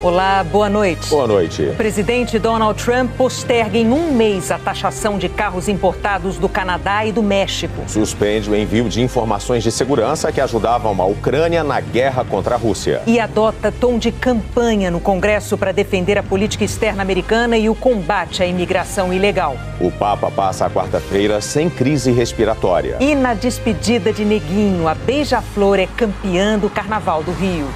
Olá, boa noite. Boa noite. O presidente Donald Trump posterga em um mês a taxação de carros importados do Canadá e do México. Suspende o envio de informações de segurança que ajudavam a Ucrânia na guerra contra a Rússia. E adota tom de campanha no Congresso para defender a política externa americana e o combate à imigração ilegal. O Papa passa a quarta-feira sem crise respiratória. E na despedida de Neguinho, a Beija-Flor é campeã do Carnaval do Rio.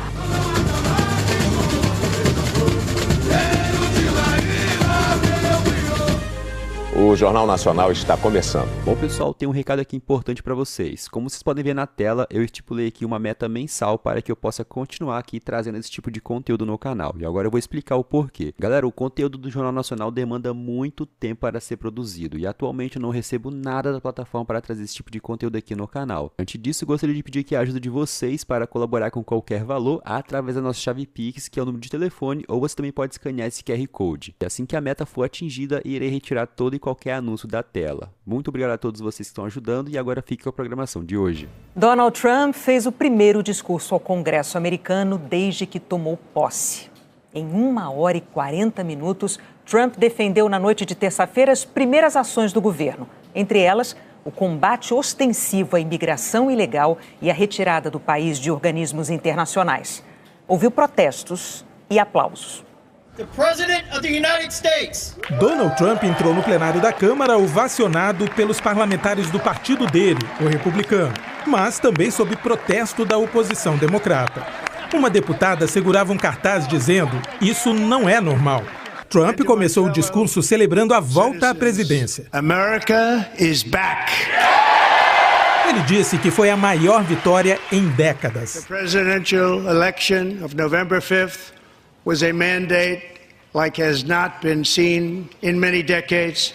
O Jornal Nacional está começando. Bom, pessoal, tem um recado aqui importante para vocês. Como vocês podem ver na tela, eu estipulei aqui uma meta mensal para que eu possa continuar aqui trazendo esse tipo de conteúdo no canal. E agora eu vou explicar o porquê. Galera, o conteúdo do Jornal Nacional demanda muito tempo para ser produzido e atualmente eu não recebo nada da plataforma para trazer esse tipo de conteúdo aqui no canal. Antes disso, eu gostaria de pedir aqui a ajuda de vocês para colaborar com qualquer valor através da nossa chave Pix, que é o número de telefone, ou você também pode escanear esse QR Code. E assim que a meta for atingida, irei retirar todo e qualquer anúncio da tela. Muito obrigado a todos vocês que estão ajudando e agora fique com a programação de hoje. Donald Trump fez o primeiro discurso ao Congresso americano desde que tomou posse. Em 1h40, Trump defendeu na noite de terça-feira as primeiras ações do governo, entre elas o combate ostensivo à imigração ilegal e a retirada do país de organismos internacionais. Ouviu protestos e aplausos. Donald Trump entrou no plenário da Câmara ovacionado pelos parlamentares do partido dele, o republicano, mas também sob protesto da oposição democrata. Uma deputada segurava um cartaz dizendo: "Isso não é normal". Trump começou o discurso celebrando a volta à presidência. America is back. Ele disse que foi a maior vitória em décadas. The presidential election of November 5th was a mandate like has not been seen in many decades.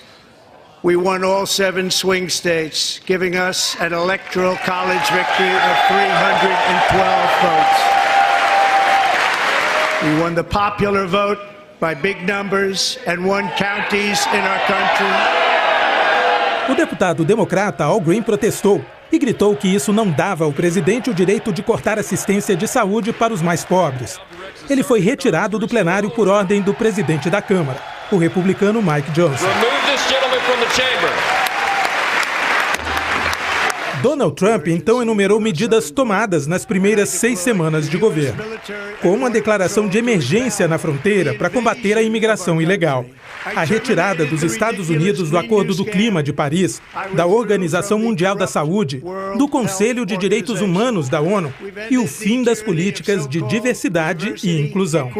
We won all 7 swing states, giving us an electoral college victory of 312 votes. We won the popular vote by big numbers and won counties in our country. O deputado democrata Al Green protestou e gritou que isso não dava ao presidente o direito de cortar assistência de saúde para os mais pobres. Ele foi retirado do plenário por ordem do presidente da Câmara, o republicano Mike Johnson. Donald Trump então enumerou medidas tomadas nas primeiras 6 semanas de governo, como uma declaração de emergência na fronteira para combater a imigração ilegal, a retirada dos Estados Unidos do Acordo do Clima de Paris, da Organização Mundial da Saúde, do Conselho de Direitos Humanos da ONU e o fim das políticas de diversidade e inclusão.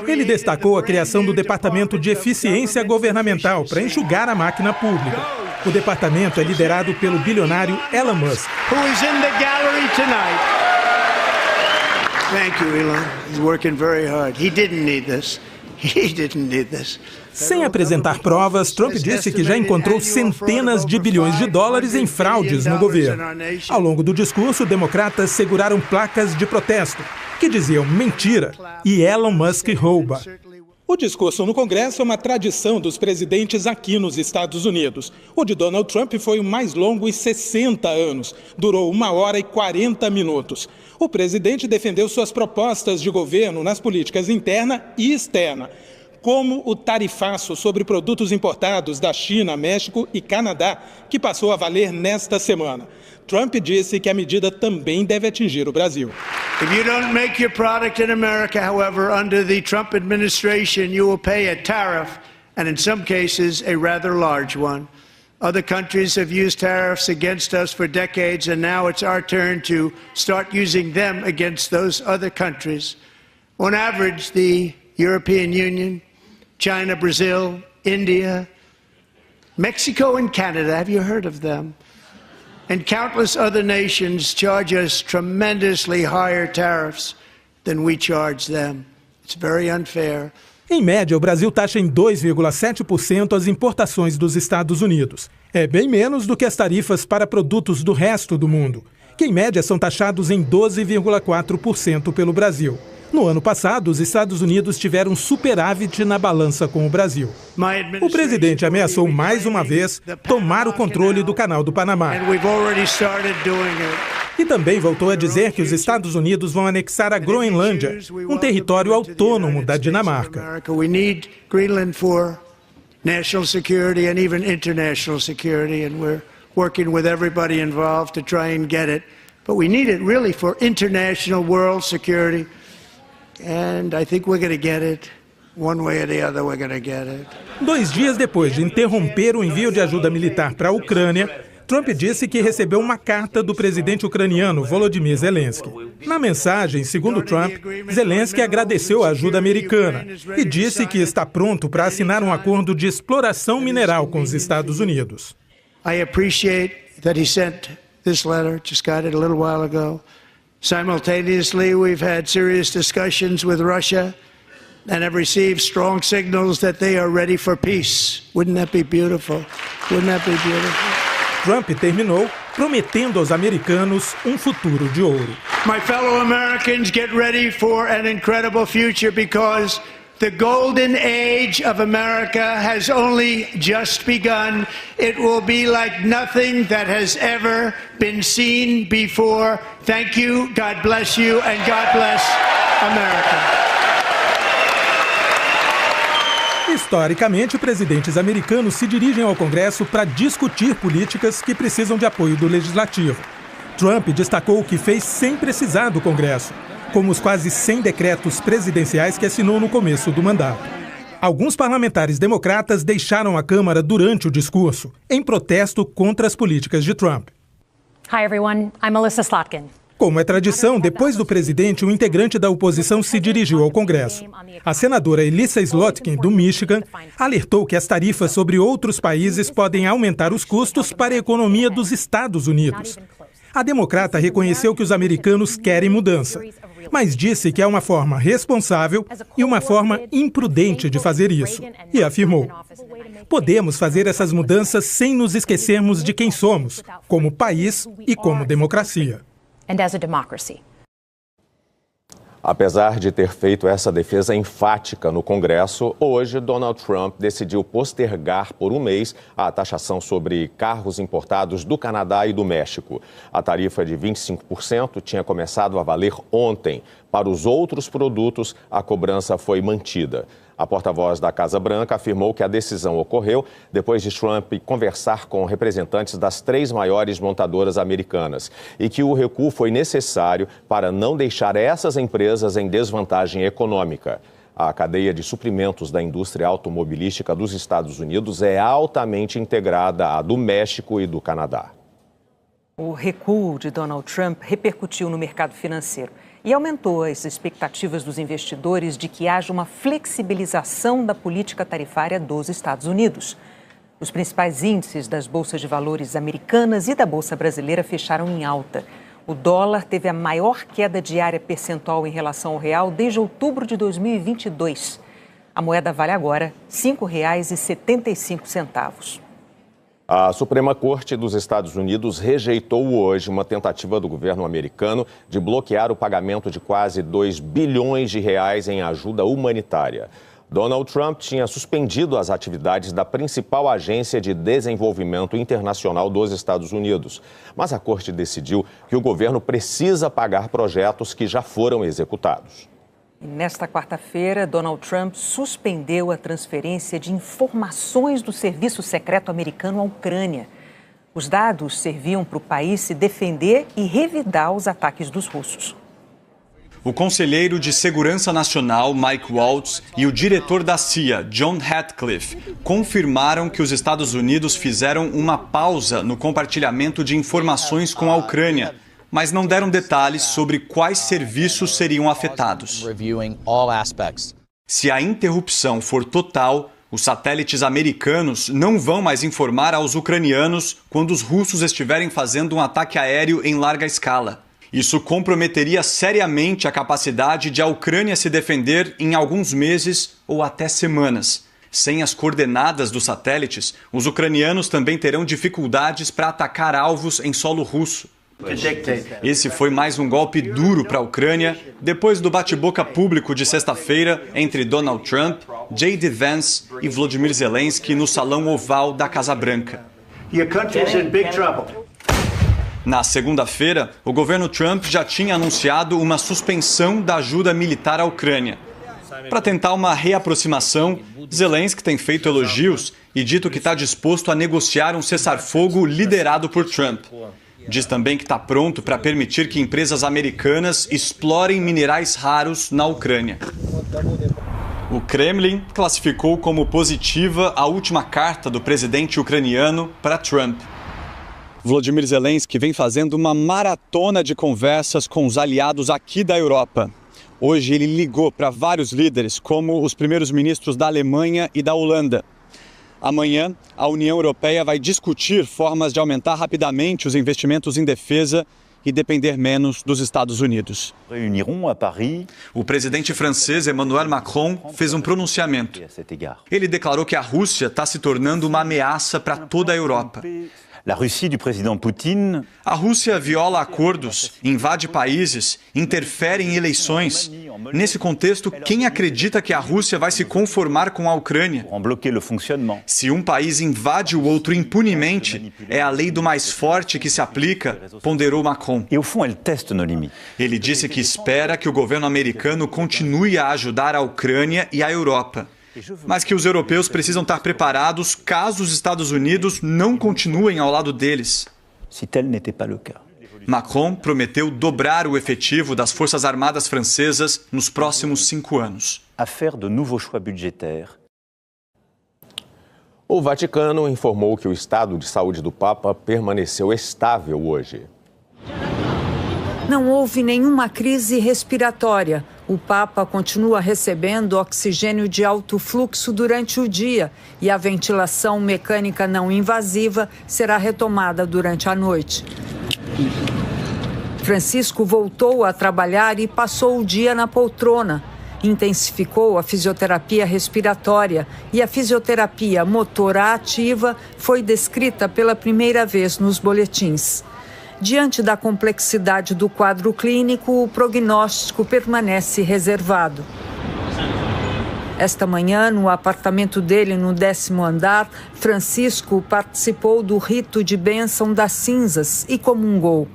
Ele destacou a criação do Departamento de Eficiência Governamental para enxugar a máquina pública. O departamento é liderado pelo bilionário Elon Musk. Thank you, Elon. He's working very hard. He didn't need this. He didn't need this. Sem apresentar provas, Trump disse que já encontrou centenas de bilhões de dólares em fraudes no governo. Ao longo do discurso, democratas seguraram placas de protesto que diziam mentira e Elon Musk rouba. O discurso no Congresso é uma tradição dos presidentes aqui nos Estados Unidos. O de Donald Trump foi o mais longo em 60 anos. Durou 1h40. O presidente defendeu suas propostas de governo nas políticas interna e externa, como o tarifaço sobre produtos importados da China, México e Canadá, que passou a valer nesta semana. Trump disse que a medida também deve atingir o Brasil. If you don't make your product in America, however, under the Trump administration, you will pay a tariff, and in some cases, a rather large one. Other countries have used tariffs against us for decades, and now it's our turn to start using them against those other countries. On average, the European Union, China, Brazil, India, Mexico and Canada, have you heard of them? And countless other nations charge us tremendously higher tariffs than we charge them. It's very unfair. Em média, o Brasil taxa em 2,7% as importações dos Estados Unidos. É bem menos do que as tarifas para produtos do resto do mundo, que em média são taxados em 12,4% pelo Brasil. No ano passado, os Estados Unidos tiveram superávit na balança com o Brasil. O presidente ameaçou mais uma vez tomar o controle do Canal do Panamá. E também voltou a dizer que os Estados Unidos vão anexar a Groenlândia, um território autônomo da Dinamarca. We need Greenland for national security and even international security, and we're working with everybody involved to try and get it. But we need it really for international world security, and I think we're going to get it. One way or the other, we're going to get it. 2 dias depois de interromper o envio de ajuda militar para a Ucrânia, Trump disse que recebeu uma carta do presidente ucraniano Volodymyr Zelensky. Na mensagem, segundo Trump, Zelensky agradeceu a ajuda americana e disse que está pronto para assinar um acordo de exploração mineral com os Estados Unidos. I appreciate that he sent this letter, just got it a little while ago. Simultaneously, we've had serious discussions with Russia and have received strong signals that they are ready for peace. Wouldn't that be beautiful? Wouldn't that be beautiful? Trump terminou prometendo aos americanos um futuro de ouro. My fellow Americans, get ready for an incredible future because the golden age of America has only just begun. It will be like nothing that has ever been seen before. Thank you, God bless you, and God bless America. Historicamente, presidentes americanos se dirigem ao Congresso para discutir políticas que precisam de apoio do Legislativo. Trump destacou o que fez sem precisar do Congresso, como os quase 100 decretos presidenciais que assinou no começo do mandato. Alguns parlamentares democratas deixaram a Câmara durante o discurso, em protesto contra as políticas de Trump. Hi everyone, I'm Melissa Slotkin. Como é tradição, depois do presidente, um integrante da oposição se dirigiu ao Congresso. A senadora Elissa Slotkin, do Michigan, alertou que as tarifas sobre outros países podem aumentar os custos para a economia dos Estados Unidos. A democrata reconheceu que os americanos querem mudança, mas disse que é uma forma responsável e uma forma imprudente de fazer isso. E afirmou: podemos fazer essas mudanças sem nos esquecermos de quem somos, como país e como democracia. And as a democracy. Apesar de ter feito essa defesa enfática no Congresso, hoje Donald Trump decidiu postergar por um mês a taxação sobre carros importados do Canadá e do México. A tarifa de 25% tinha começado a valer ontem. Para os outros produtos, a cobrança foi mantida. A porta-voz da Casa Branca afirmou que a decisão ocorreu depois de Trump conversar com representantes das 3 maiores montadoras americanas e que o recuo foi necessário para não deixar essas empresas em desvantagem econômica. A cadeia de suprimentos da indústria automobilística dos Estados Unidos é altamente integrada à do México e do Canadá. O recuo de Donald Trump repercutiu no mercado financeiro e aumentou as expectativas dos investidores de que haja uma flexibilização da política tarifária dos Estados Unidos. Os principais índices das bolsas de valores americanas e da Bolsa Brasileira fecharam em alta. O dólar teve a maior queda diária percentual em relação ao real desde outubro de 2022. A moeda vale agora R$ 5,75. A Suprema Corte dos Estados Unidos rejeitou hoje uma tentativa do governo americano de bloquear o pagamento de quase 2 bilhões de reais em ajuda humanitária. Donald Trump tinha suspendido as atividades da principal agência de desenvolvimento internacional dos Estados Unidos. Mas a Corte decidiu que o governo precisa pagar projetos que já foram executados. E nesta quarta-feira, Donald Trump suspendeu a transferência de informações do Serviço Secreto Americano à Ucrânia. Os dados serviam para o país se defender e revidar os ataques dos russos. O conselheiro de Segurança Nacional, Mike Waltz, e o diretor da CIA, John Ratcliffe, confirmaram que os Estados Unidos fizeram uma pausa no compartilhamento de informações com a Ucrânia, mas não deram detalhes sobre quais serviços seriam afetados. Se a interrupção for total, os satélites americanos não vão mais informar aos ucranianos quando os russos estiverem fazendo um ataque aéreo em larga escala. Isso comprometeria seriamente a capacidade de a Ucrânia se defender em alguns meses ou até semanas. Sem as coordenadas dos satélites, os ucranianos também terão dificuldades para atacar alvos em solo russo. Esse foi mais um golpe duro para a Ucrânia, depois do bate-boca público de sexta-feira entre Donald Trump, J.D. Vance e Volodymyr Zelensky no Salão Oval da Casa Branca. Na segunda-feira, o governo Trump já tinha anunciado uma suspensão da ajuda militar à Ucrânia. Para tentar uma reaproximação, Zelensky tem feito elogios e dito que está disposto a negociar um cessar-fogo liderado por Trump. Diz também que está pronto para permitir que empresas americanas explorem minerais raros na Ucrânia. O Kremlin classificou como positiva a última carta do presidente ucraniano para Trump. Volodymyr Zelensky vem fazendo uma maratona de conversas com os aliados aqui da Europa. Hoje ele ligou para vários líderes, como os primeiros ministros da Alemanha e da Holanda. Amanhã, a União Europeia vai discutir formas de aumentar rapidamente os investimentos em defesa e depender menos dos Estados Unidos. O presidente francês Emmanuel Macron fez um pronunciamento. Ele declarou que a Rússia está se tornando uma ameaça para toda a Europa. A Rússia viola acordos, invade países, interfere em eleições. Nesse contexto, quem acredita que a Rússia vai se conformar com a Ucrânia? Se um país invade o outro impunemente, é a lei do mais forte que se aplica, ponderou Macron. Ele disse que espera que o governo americano continue a ajudar a Ucrânia e a Europa, mas que os europeus precisam estar preparados caso os Estados Unidos não continuem ao lado deles. Macron prometeu dobrar o efetivo das Forças Armadas francesas nos próximos 5 anos. O Vaticano informou que o estado de saúde do Papa permaneceu estável hoje. Não houve nenhuma crise respiratória. O Papa continua recebendo oxigênio de alto fluxo durante o dia e a ventilação mecânica não invasiva será retomada durante a noite. Francisco voltou a trabalhar e passou o dia na poltrona. Intensificou a fisioterapia respiratória e a fisioterapia motora ativa foi descrita pela primeira vez nos boletins. Diante da complexidade do quadro clínico, o prognóstico permanece reservado. Esta manhã, no apartamento dele no 10º andar, Francisco participou do rito de bênção das cinzas e comungou.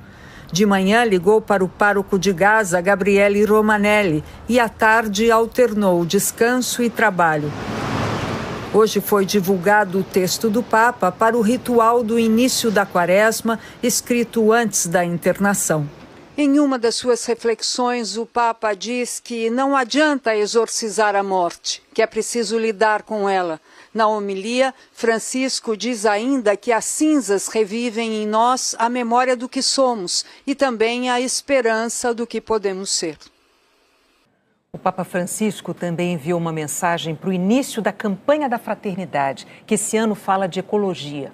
De manhã, ligou para o pároco de Gaza, Gabriele Romanelli, e à tarde alternou descanso e trabalho. Hoje foi divulgado o texto do Papa para o ritual do início da Quaresma, escrito antes da internação. Em uma das suas reflexões, o Papa diz que não adianta exorcizar a morte, que é preciso lidar com ela. Na homilia, Francisco diz ainda que as cinzas revivem em nós a memória do que somos e também a esperança do que podemos ser. O Papa Francisco também enviou uma mensagem para o início da campanha da fraternidade, que esse ano fala de ecologia.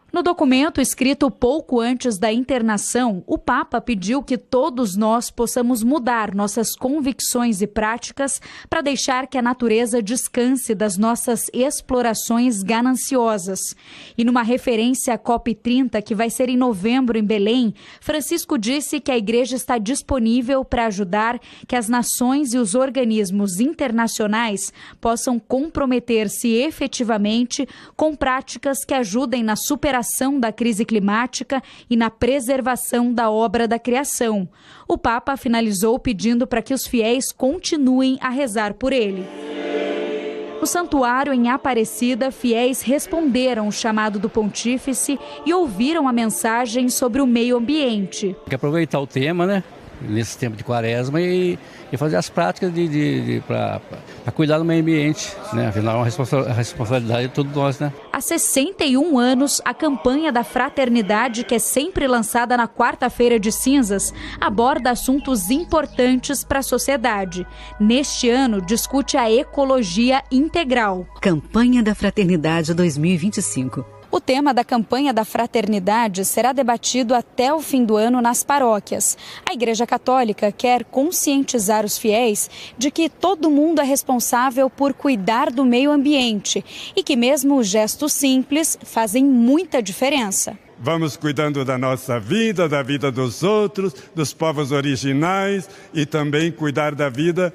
No documento escrito pouco antes da internação, o Papa pediu que todos nós possamos mudar nossas convicções e práticas para deixar que a natureza descanse das nossas explorações gananciosas. E numa referência à COP30, que vai ser em novembro em Belém, Francisco disse que a Igreja está disponível para ajudar que as nações e os organismos internacionais possam comprometer-se efetivamente com práticas que ajudem na superação da crise climática e na preservação da obra da criação. O Papa finalizou pedindo para que os fiéis continuem a rezar por ele. No santuário em Aparecida, fiéis responderam o chamado do pontífice e ouviram a mensagem sobre o meio ambiente. Tem que aproveitar o tema, né? Nesse tempo de Quaresma e fazer as práticas para cuidar do meio ambiente, né? Afinal, é uma responsabilidade de todos nós, né? Há 61 anos, a campanha da fraternidade, que é sempre lançada na quarta-feira de cinzas, aborda assuntos importantes para a sociedade. Neste ano, discute a ecologia integral. Campanha da Fraternidade 2025. O tema da campanha da fraternidade será debatido até o fim do ano nas paróquias. A Igreja Católica quer conscientizar os fiéis de que todo mundo é responsável por cuidar do meio ambiente e que mesmo os gestos simples fazem muita diferença. Vamos cuidando da nossa vida, da vida dos outros, dos povos originais e também cuidar da vida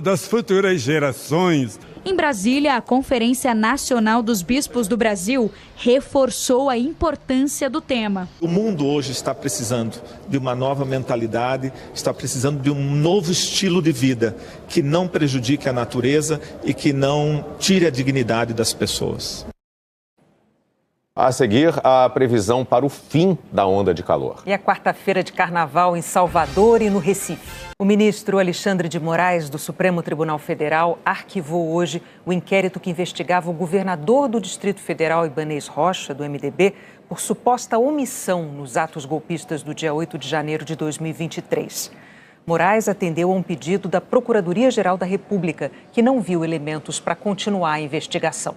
das futuras gerações. Em Brasília, a Conferência Nacional dos Bispos do Brasil reforçou a importância do tema. O mundo hoje está precisando de uma nova mentalidade, está precisando de um novo estilo de vida que não prejudique a natureza e que não tire a dignidade das pessoas. A seguir, a previsão para o fim da onda de calor. E a quarta-feira de carnaval em Salvador e no Recife. O ministro Alexandre de Moraes, do Supremo Tribunal Federal, arquivou hoje o inquérito que investigava o governador do Distrito Federal, Ibanez Rocha, do MDB, por suposta omissão nos atos golpistas do dia 8 de janeiro de 2023. Moraes atendeu a um pedido da Procuradoria-Geral da República, que não viu elementos para continuar a investigação.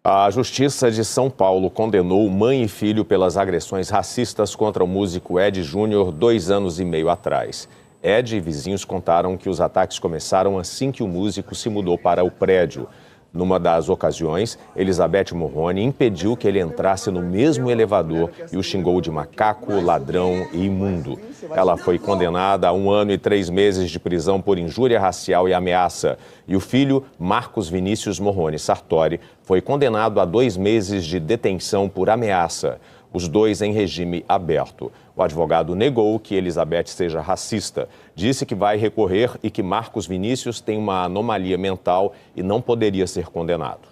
A Justiça de São Paulo condenou mãe e filho pelas agressões racistas contra o músico Ed Júnior 2 anos e meio atrás. Ed e vizinhos contaram que os ataques começaram assim que o músico se mudou para o prédio. Numa das ocasiões, Elizabeth Morrone impediu que ele entrasse no mesmo elevador e o xingou de macaco, ladrão e imundo. Ela foi condenada a 1 ano e 3 meses de prisão por injúria racial e ameaça. E o filho, Marcos Vinícius Morrone Sartori, foi condenado a 2 meses de detenção por ameaça. Os dois em regime aberto. O advogado negou que Elizabeth seja racista. Disse que vai recorrer e que Marcos Vinícius tem uma anomalia mental e não poderia ser condenado.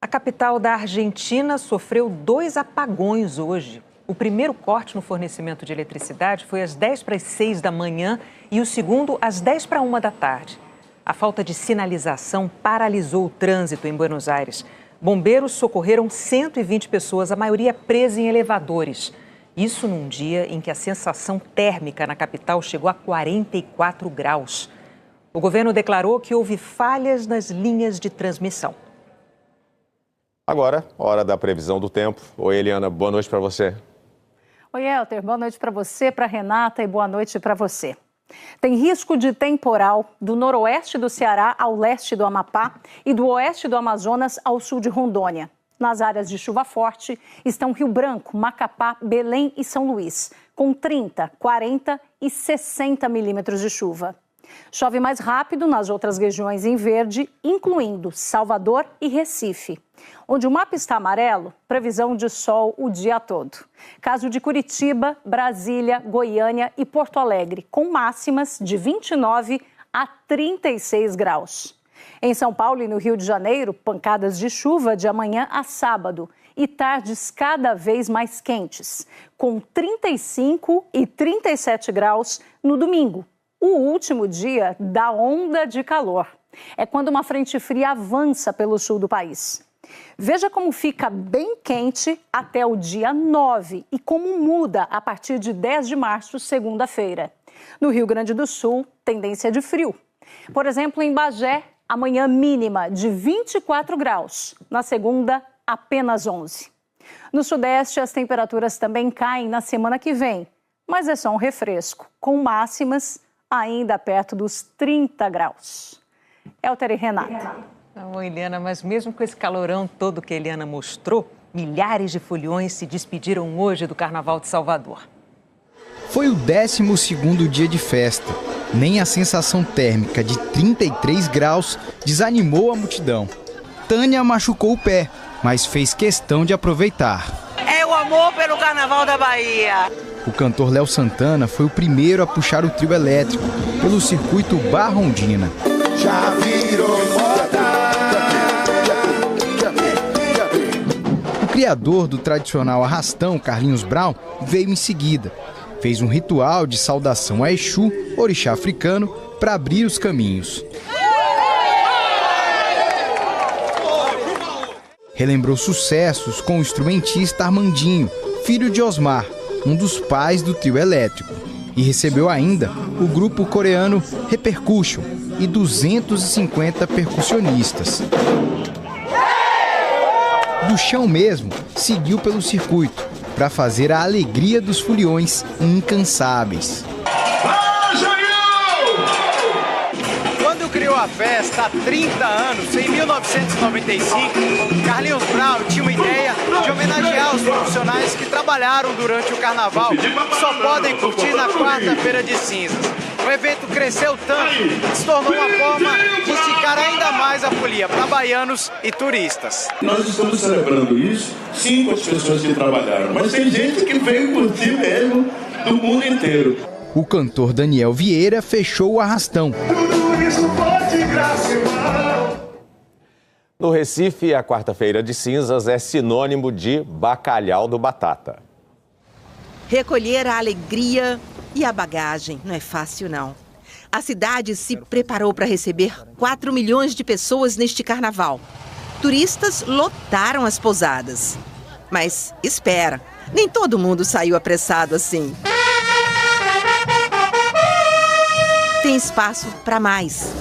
A capital da Argentina sofreu 2 apagões hoje. O primeiro corte no fornecimento de eletricidade foi às 10:06 da manhã e o segundo às 10:01 da tarde. A falta de sinalização paralisou o trânsito em Buenos Aires. Bombeiros socorreram 120 pessoas, a maioria presa em elevadores. Isso num dia em que a sensação térmica na capital chegou a 44 graus. O governo declarou que houve falhas nas linhas de transmissão. Agora, hora da previsão do tempo. Oi, Eliana, boa noite para você. Oi, Elter, boa noite para você, para Renata e boa noite para você. Tem risco de temporal do noroeste do Ceará ao leste do Amapá e do oeste do Amazonas ao sul de Rondônia. Nas áreas de chuva forte estão Rio Branco, Macapá, Belém e São Luís, com 30, 40 e 60 milímetros de chuva. Chove mais rápido nas outras regiões em verde, incluindo Salvador e Recife. Onde o mapa está amarelo, previsão de sol o dia todo. Caso de Curitiba, Brasília, Goiânia e Porto Alegre, com máximas de 29 a 36 graus. Em São Paulo e no Rio de Janeiro, pancadas de chuva de amanhã a sábado e tardes cada vez mais quentes, com 35 e 37 graus no domingo. O último dia da onda de calor. É quando uma frente fria avança pelo sul do país. Veja como fica bem quente até o dia 9 e como muda a partir de 10 de março, segunda-feira. No Rio Grande do Sul, tendência de frio. Por exemplo, em Bagé, amanhã mínima de 24 graus. Na segunda, apenas 11. No Sudeste, as temperaturas também caem na semana que vem. Mas é só um refresco, com máximas ainda perto dos 30 graus. Elter e Renata. Não, Eliana, mas mesmo com esse calorão todo que a Eliana mostrou, milhares de foliões se despediram hoje do Carnaval de Salvador. Foi o 12º dia de festa. Nem a sensação térmica de 33 graus desanimou a multidão. Tânia machucou o pé, mas fez questão de aproveitar. É o amor pelo Carnaval da Bahia. O cantor Léo Santana foi o primeiro a puxar o trio elétrico pelo circuito Barrondina. Já virou moda. O criador do tradicional arrastão, Carlinhos Brown, veio em seguida. Fez um ritual de saudação a Exu, orixá africano, para abrir os caminhos. Relembrou sucessos com o instrumentista Armandinho, filho de Osmar, um dos pais do trio elétrico. E recebeu ainda o grupo coreano Repercussion e 250 percussionistas. Do chão mesmo, seguiu pelo circuito para fazer a alegria dos foliões incansáveis. Quando Quando criou a festa há 30 anos, em 1995, Carlinhos Brown tinha uma ideia de homenagear os profissionais que trabalharam durante o carnaval, que só podem curtir na quarta-feira de cinzas. O evento cresceu tanto que se tornou uma forma de esticar ainda mais a folia para baianos e turistas. Nós estamos celebrando isso, sim, com as pessoas que trabalharam, mas tem gente que veio curtir mesmo do mundo inteiro. O cantor Daniel Vieira fechou o arrastão. No Recife, a quarta-feira de cinzas é sinônimo de bacalhau do Batata. Recolher a alegria e a bagagem não é fácil, não. A cidade se preparou para receber 4 milhões de pessoas neste carnaval. Turistas lotaram as pousadas. Mas espera, nem todo mundo saiu apressado assim. Tem espaço para mais.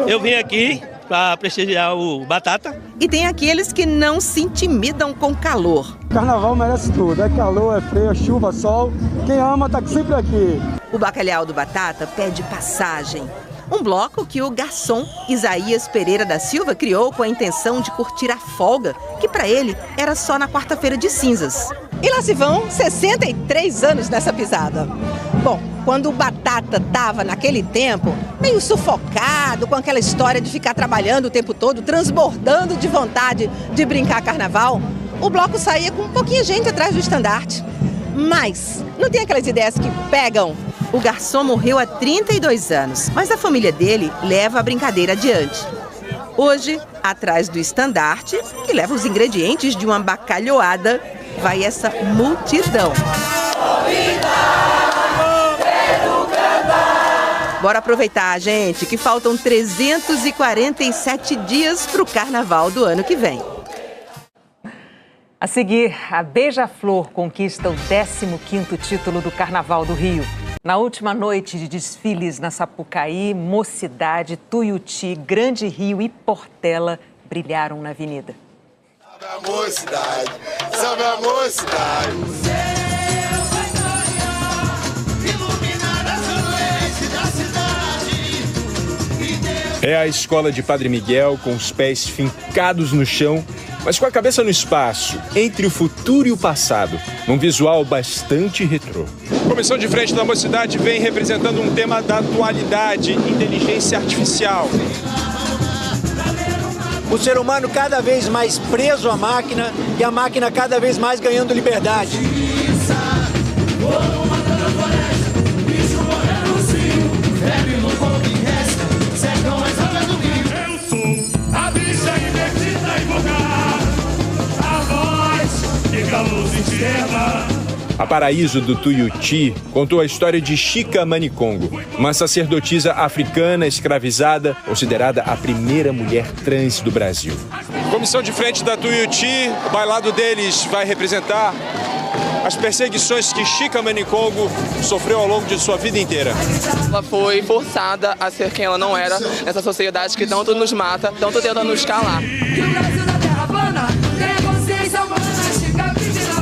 Eu vim aqui para prestigiar o Batata. E tem aqueles que não se intimidam com calor. Carnaval merece tudo, é calor, é frio, é chuva, sol. Quem ama tá sempre aqui. O Bacalhau do Batata pede passagem. Um bloco que o garçom Isaías Pereira da Silva criou com a intenção de curtir a folga, que para ele era só na quarta-feira de cinzas. E lá se vão 63 anos nessa pisada. Bom, quando o Batata estava naquele tempo, meio sufocado com aquela história de ficar trabalhando o tempo todo, transbordando de vontade de brincar carnaval, o bloco saía com um pouquinho de gente atrás do estandarte. Mas não tem aquelas ideias que pegam? O garçom morreu há 32 anos, mas a família dele leva a brincadeira adiante. Hoje, atrás do estandarte, que leva os ingredientes de uma bacalhoada, vai essa multidão. Bora aproveitar, gente, que faltam 347 dias para o carnaval do ano que vem. A seguir, a Beija-Flor conquista o 15º título do Carnaval do Rio. Na última noite de desfiles na Sapucaí, Mocidade, Tuiuti, Grande Rio e Portela brilharam na avenida. Salve a mocidade, salve a mocidade. É a escola de Padre Miguel, com os pés fincados no chão, mas com a cabeça no espaço, entre o futuro e o passado, num visual bastante retrô. A Comissão de Frente da Mocidade vem representando um tema da atualidade, inteligência artificial. O ser humano cada vez mais preso à máquina e a máquina cada vez mais ganhando liberdade. A Paraíso do Tuiuti contou a história de Chica Manicongo, uma sacerdotisa africana escravizada, considerada a primeira mulher trans do Brasil. Comissão de Frente da Tuiuti, o bailado deles vai representar as perseguições que Chica Manicongo sofreu ao longo de sua vida inteira. Ela foi forçada a ser quem ela não era nessa sociedade que tanto nos mata, tanto tenta nos calar.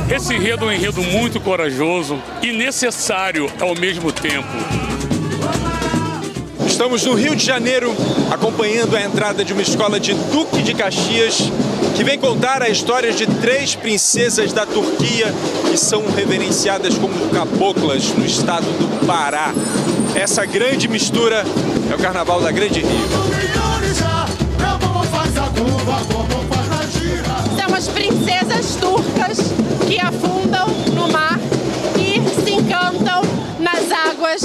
Esse enredo é um enredo muito corajoso e necessário ao mesmo tempo. Estamos no Rio de Janeiro, acompanhando a entrada de uma escola de Duque de Caxias, que vem contar a história de 3 princesas da Turquia que são reverenciadas como caboclas no estado do Pará. Essa grande mistura é o Carnaval da Grande Rio. São as princesas turcas que afundam no mar e se encantam nas águas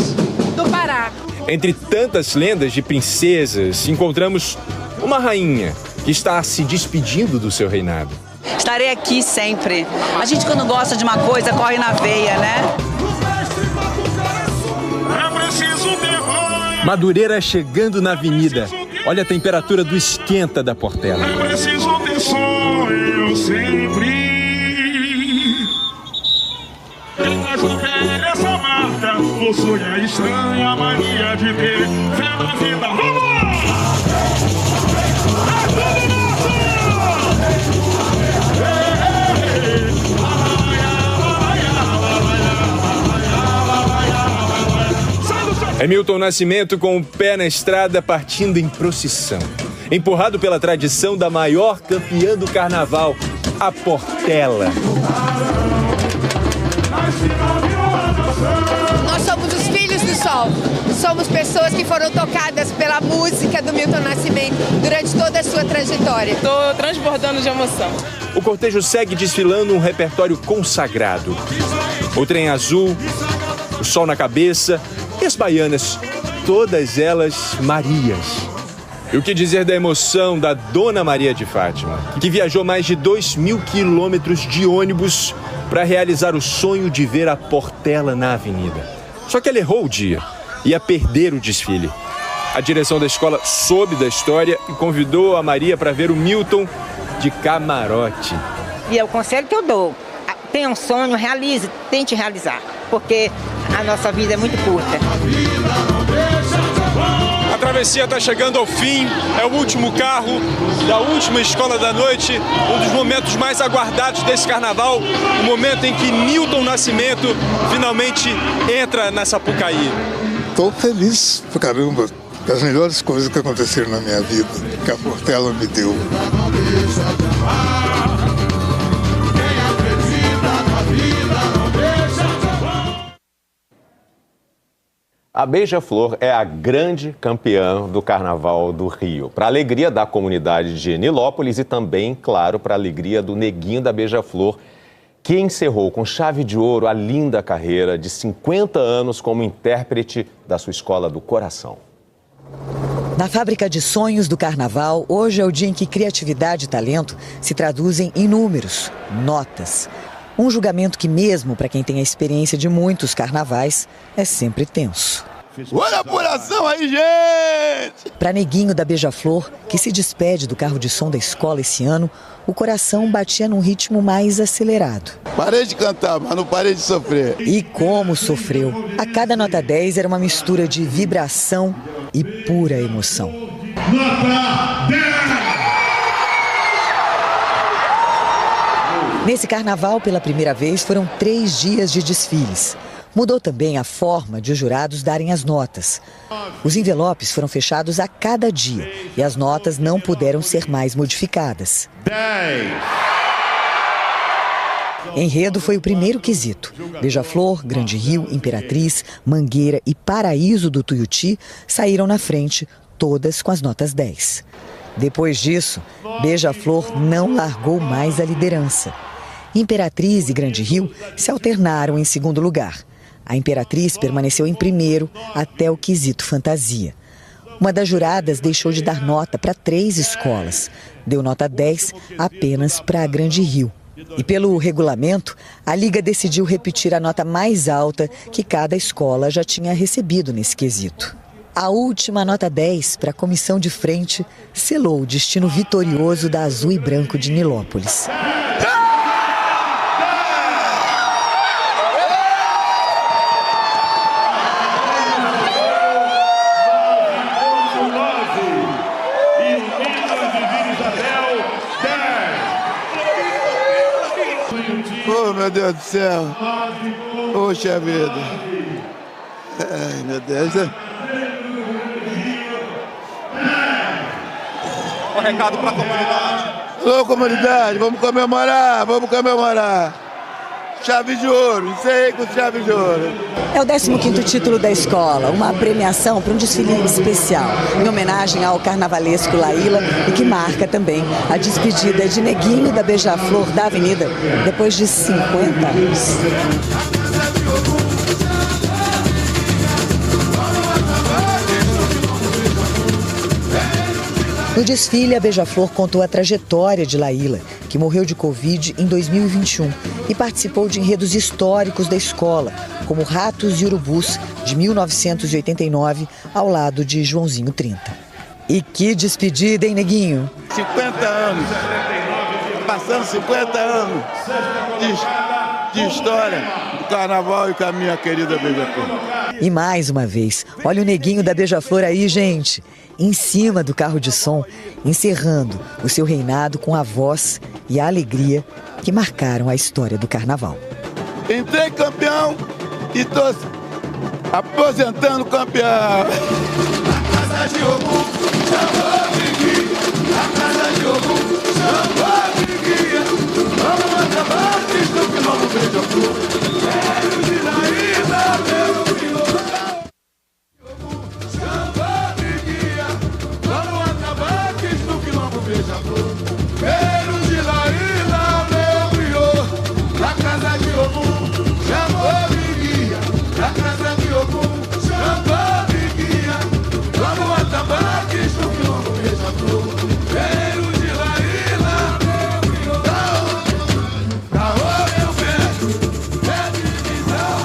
do Pará. Entre tantas lendas de princesas, encontramos uma rainha que está se despedindo do seu reinado. Estarei aqui sempre. A gente, quando gosta de uma coisa, corre na veia, né? Madureira chegando na avenida. Olha a temperatura do esquenta da Portela. É preciso ter sonho sempre. Mas não tem essa marca. O sonho é estranho, a mania de ter fé na vida. Vamos! Sai do seu É Milton Nascimento com o pé na estrada partindo em procissão. Empurrado pela tradição da maior campeã do carnaval, a Portela. Nós somos os filhos do sol. Somos pessoas que foram tocadas pela música do Milton Nascimento durante toda a sua trajetória. Estou transbordando de emoção. O cortejo segue desfilando um repertório consagrado. O trem azul, o sol na cabeça e as baianas, todas elas Marias. E o que dizer da emoção da Dona Maria de Fátima, que viajou mais de 2.000 quilômetros de ônibus para realizar o sonho de ver a Portela na avenida. Só que ela errou o dia, ia perder o desfile. A direção da escola soube da história e convidou a Maria para ver o Milton de camarote. E é o conselho que eu dou: tenha um sonho, realize, tente realizar, porque a nossa vida é muito curta. A travessia está chegando ao fim, é o último carro da última escola da noite, um dos momentos mais aguardados desse carnaval, o momento em que Milton Nascimento finalmente entra na Sapucaí. Estou feliz pra caramba, das melhores coisas que aconteceram na minha vida, que a Portela me deu. A Beija-Flor é a grande campeã do Carnaval do Rio. Para a alegria da comunidade de Nilópolis e também, claro, para a alegria do Neguinho da Beija-Flor, que encerrou com chave de ouro a linda carreira de 50 anos como intérprete da sua escola do coração. Na fábrica de sonhos do Carnaval, hoje é o dia em que criatividade e talento se traduzem em números, notas. Um julgamento que, mesmo para quem tem a experiência de muitos carnavais, é sempre tenso. Olha a apuração aí, gente! Para Neguinho da Beija-Flor, que se despede do carro de som da escola esse ano, o coração batia num ritmo mais acelerado. Parei de cantar, mas não parei de sofrer. E como sofreu! A cada nota 10 era uma mistura de vibração e pura emoção. Nota 10! Nesse carnaval, pela primeira vez, foram 3 dias de desfiles. Mudou também a forma de os jurados darem as notas. Os envelopes foram fechados a cada dia e as notas não puderam ser mais modificadas. 10. Enredo foi o primeiro quesito. Beija-Flor, Grande Rio, Imperatriz, Mangueira e Paraíso do Tuiuti saíram na frente, todas com as notas 10. Depois disso, Beija-Flor não largou mais a liderança. Imperatriz e Grande Rio se alternaram em segundo lugar. A Imperatriz permaneceu em primeiro até o quesito fantasia. Uma das juradas deixou de dar nota para 3 escolas. Deu nota 10 apenas para a Grande Rio. E pelo regulamento, a Liga decidiu repetir a nota mais alta que cada escola já tinha recebido nesse quesito. A última nota 10 para a comissão de frente selou o destino vitorioso da Azul e Branco de Nilópolis. Oh, meu Deus do céu. Poxa vida. Ai, meu Deus. Um recado para a comunidade. Alô, comunidade, vamos comemorar, vamos comemorar. Chave de ouro, encerrei com chave de ouro. É o 15º título da escola, uma premiação para um desfile especial, em homenagem ao carnavalesco Laíla e que marca também a despedida de Neguinho da Beija-Flor da Avenida, depois de 50 anos. No desfile, a Beija-Flor contou a trajetória de Laíla, que morreu de Covid em 2021 e participou de enredos históricos da escola, como Ratos e Urubus, de 1989, ao lado de Joãozinho 30. E que despedida, hein, Neguinho? 50 anos, passando 50 anos de história do carnaval e com a minha querida Beija-Flor. E mais uma vez, olha o Neguinho da Beija-Flor aí, gente, em cima do carro de som, encerrando o seu reinado com a voz e a alegria que marcaram a história do carnaval. Entrei campeão e tô Aposentando campeão. A casa de Ogum chamou a Biguia. A casa de Ogum chamou a Biguia. Vamos acabar do quilombo beija-flor. Velho de Laída, meu filho. Chamou a Biguia. Vamos acabar do quilombo beija-flor. Velho de Laída, meu filho. Na casa de Ogum chamou a Biguia. Na casa de Ogum chamou a Biguia. Vamos acabar do quilombo beija-flor. Velho de Laída, meu filho. Caô, meu velho. É divisão.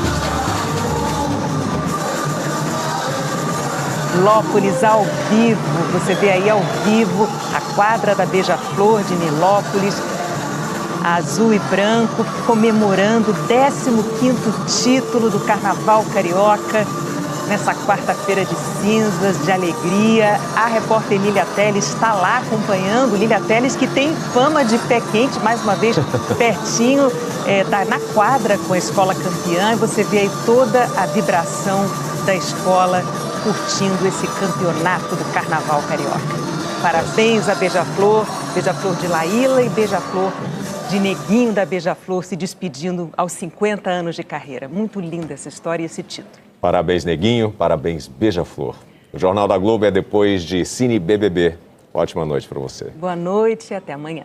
Nilópolis ao vivo, você vê aí ao vivo a quadra da Beija-Flor de Nilópolis, azul e branco, comemorando o 15º título do Carnaval Carioca, nessa quarta-feira de cinzas, de alegria. A repórter Lília Telles está lá acompanhando, Lília Telles que tem fama de pé quente, mais uma vez pertinho, está na quadra com a escola campeã, e você vê aí toda a vibração da escola curtindo esse campeonato do Carnaval Carioca. Parabéns a Beija-Flor, Beija-Flor de Laíla e Beija-Flor de Neguinho da Beija-Flor se despedindo aos 50 anos de carreira. Muito linda essa história e esse título. Parabéns, Neguinho, parabéns, Beija-Flor. O Jornal da Globo é depois de Cine BBB. Ótima noite para você. Boa noite e até amanhã.